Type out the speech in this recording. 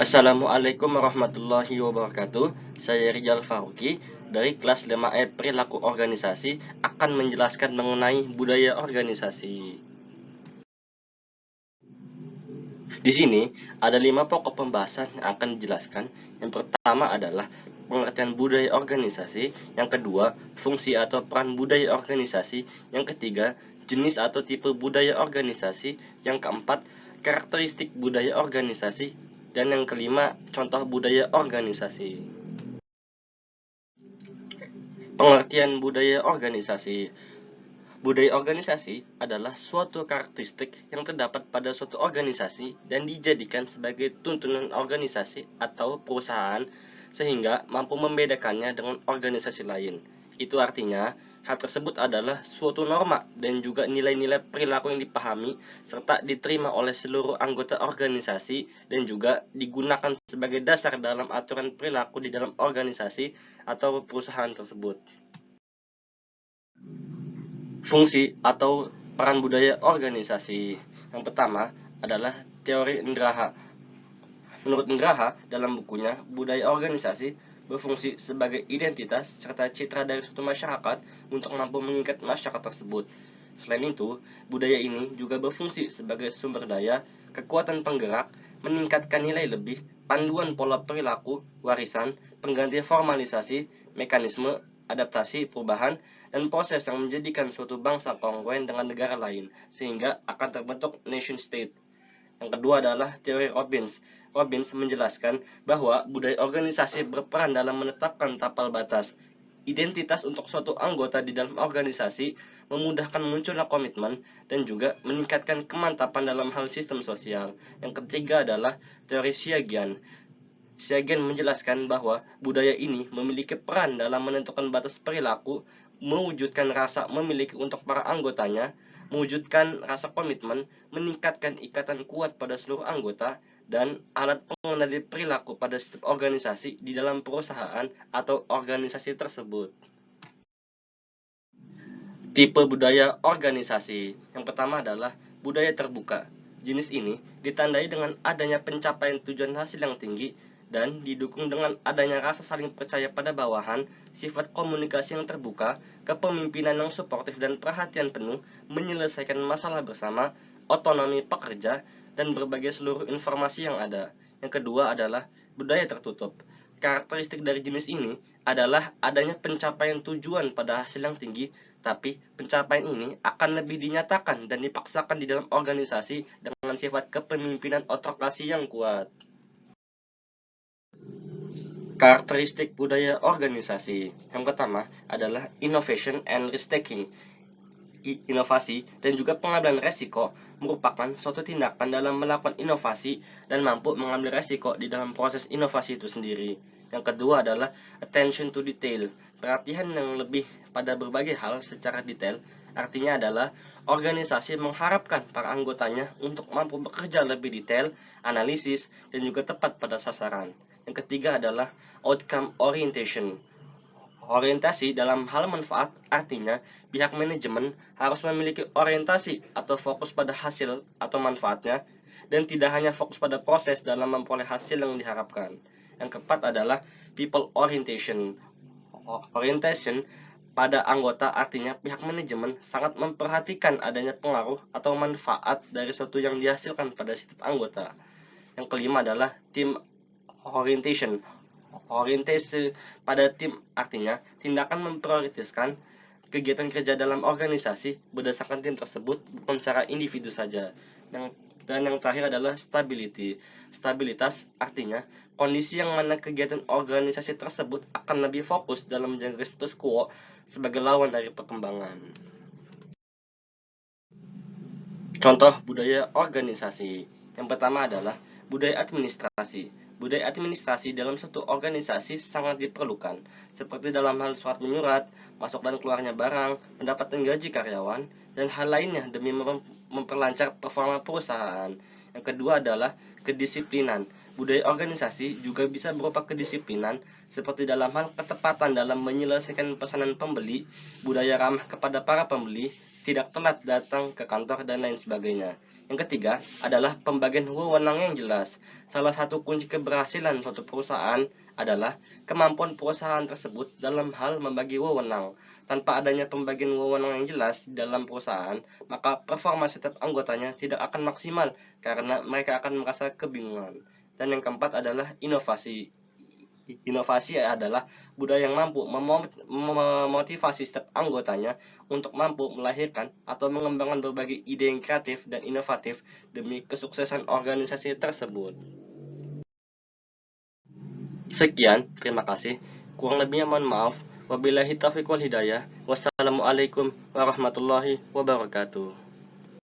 Assalamualaikum warahmatullahi wabarakatuh. Saya Rizal Faruqi dari kelas 5E Perilaku Organisasi akan menjelaskan mengenai budaya organisasi. Di sini ada 5 pokok pembahasan yang akan dijelaskan. Yang pertama adalah pengertian budaya organisasi, yang kedua fungsi atau peran budaya organisasi, yang ketiga jenis atau tipe budaya organisasi, yang keempat karakteristik budaya organisasi, dan yang kelima contoh budaya organisasi. Pengertian budaya organisasi. Budaya organisasi adalah suatu karakteristik yang terdapat pada suatu organisasi dan dijadikan sebagai tuntunan organisasi atau perusahaan sehingga mampu membedakannya dengan organisasi lain. Itu artinya, hal tersebut adalah suatu norma dan juga nilai-nilai perilaku yang dipahami serta diterima oleh seluruh anggota organisasi dan juga digunakan sebagai dasar dalam aturan perilaku di dalam organisasi atau perusahaan tersebut. Fungsi atau peran budaya organisasi. Yang pertama adalah teori Indraha. Menurut Indraha, dalam bukunya, budaya organisasi berfungsi sebagai identitas serta citra dari suatu masyarakat untuk mampu mengikat masyarakat tersebut. Selain itu, budaya ini juga berfungsi sebagai sumber daya, kekuatan penggerak, meningkatkan nilai lebih, panduan pola perilaku, warisan, pengganti formalisasi, mekanisme, adaptasi, perubahan, dan proses yang menjadikan suatu bangsa kongruen dengan negara lain, sehingga akan terbentuk nation state. Yang kedua adalah teori Robbins. Robbins menjelaskan bahwa budaya organisasi berperan dalam menetapkan tapal batas. Identitas untuk suatu anggota di dalam organisasi memudahkan munculnya komitmen dan juga meningkatkan kemantapan dalam hal sistem sosial. Yang ketiga adalah teori Siagian. Siagian menjelaskan bahwa budaya ini memiliki peran dalam menentukan batas perilaku, mewujudkan rasa memiliki untuk para anggotanya, mewujudkan rasa komitmen, meningkatkan ikatan kuat pada seluruh anggota, dan alat pengendali perilaku pada setiap organisasi di dalam perusahaan atau organisasi tersebut. Tipe budaya organisasi. Yang pertama adalah budaya terbuka. Jenis ini ditandai dengan adanya pencapaian tujuan hasil yang tinggi dan didukung dengan adanya rasa saling percaya pada bawahan, sifat komunikasi yang terbuka, kepemimpinan yang suportif dan perhatian penuh, menyelesaikan masalah bersama, otonomi pekerja, dan berbagai seluruh informasi yang ada. Yang kedua adalah budaya tertutup. Karakteristik dari jenis ini adalah adanya pencapaian tujuan pada hasil yang tinggi, tapi pencapaian ini akan lebih dinyatakan dan dipaksakan di dalam organisasi dengan sifat kepemimpinan otokrasi yang kuat. Karakteristik budaya organisasi. Yang pertama adalah innovation and risk-taking. Inovasi dan juga pengambilan resiko merupakan suatu tindakan dalam melakukan inovasi dan mampu mengambil resiko di dalam proses inovasi itu sendiri. Yang kedua adalah attention to detail, perhatian yang lebih pada berbagai hal secara detail. Artinya adalah organisasi mengharapkan para anggotanya untuk mampu bekerja lebih detail, analisis, dan juga tepat pada sasaran. Yang ketiga adalah outcome orientation. Orientasi dalam hal manfaat artinya pihak manajemen harus memiliki orientasi atau fokus pada hasil atau manfaatnya dan tidak hanya fokus pada proses dalam memperoleh hasil yang diharapkan. Yang keempat adalah people orientation. Orientation pada anggota artinya pihak manajemen sangat memperhatikan adanya pengaruh atau manfaat dari sesuatu yang dihasilkan pada setiap anggota. Yang kelima adalah team orientation. Orientasi pada tim artinya tindakan memprioritaskan kegiatan kerja dalam organisasi berdasarkan tim tersebut bukan secara individu saja. Dan yang terakhir adalah stability. Stabilitas artinya kondisi yang mana kegiatan organisasi tersebut akan lebih fokus dalam menjaga status quo sebagai lawan dari perkembangan. Contoh budaya organisasi. Yang pertama adalah budaya administrasi. Budaya administrasi dalam satu organisasi sangat diperlukan, seperti dalam hal surat menyurat, masuk dan keluarnya barang, mendapatkan gaji karyawan, dan hal lainnya demi memperlancar performa perusahaan. Yang kedua adalah kedisiplinan. Budaya organisasi juga bisa berupa kedisiplinan, seperti dalam hal ketepatan dalam menyelesaikan pesanan pembeli, budaya ramah kepada para pembeli, tidak telat datang ke kantor, dan lain sebagainya. Yang ketiga adalah pembagian wewenang yang jelas. Salah satu kunci keberhasilan suatu perusahaan adalah kemampuan perusahaan tersebut dalam hal membagi wewenang. Tanpa adanya pembagian wewenang yang jelas dalam perusahaan, maka performa setiap anggotanya tidak akan maksimal karena mereka akan merasa kebingungan. Dan yang keempat adalah inovasi. Inovasi adalah budaya yang mampu memotivasi setiap anggotanya untuk mampu melahirkan atau mengembangkan berbagai ide yang kreatif dan inovatif demi kesuksesan organisasi tersebut. Sekian, terima kasih. Kurang lebihnya mohon maaf. Wabillahi taufiq wal hidayah. Wassalamualaikum warahmatullahi wabarakatuh.